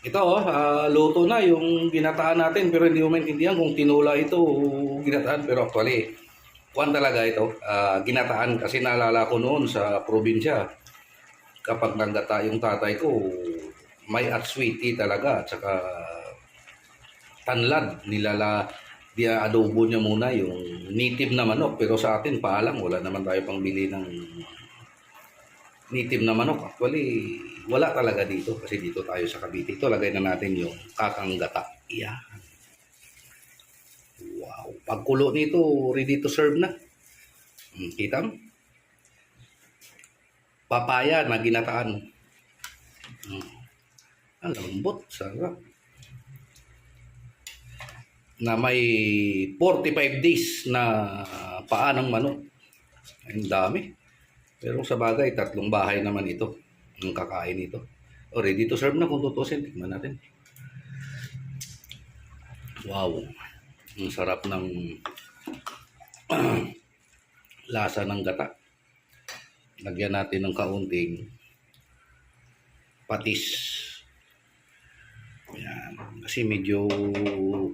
Ito, luto na yung ginataan natin pero hindi mo maintindihan kung tinula ito o ginataan. Pero actually, kuwan talaga ito, ginataan kasi naalala ko noon sa probinsya. Kapag naggata yung tatay ko, may atswiti talaga at saka tanlad. Dia adobo niya muna yung native na manok. Pero sa atin, paalang, wala naman tayo pangbili ng native na manok. Actually, wala talaga dito kasi dito tayo sa Cavite. Ito, lagay na natin yung kakanggata. Yan. Wow. Pagkulo nito, ready to serve na. Kita mo? Papaya na ginataan. Ang lambot. Sarap. Na may 45 days na paa ng manok. Ang dami. Pero sa bagay, 3 bahay naman ito. Ang kakain ito. O, ready to serve na kung tutusin. Tignan natin. Wow. Ang sarap ng lasa ng gata. Lagyan natin ng kaunting patis. Yan. Kasi medyo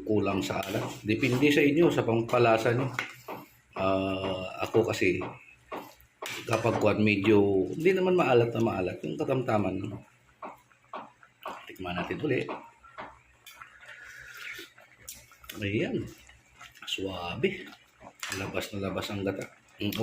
kulang sa alat. Depende sa inyo, sa pangpalasa nyo. Ako kasi, kapag medyo, hindi naman maalat na maalat. Yung katamtaman. Tikman natin ulit. Ayan. Suwabe. Labas na labas ang gata. Okay.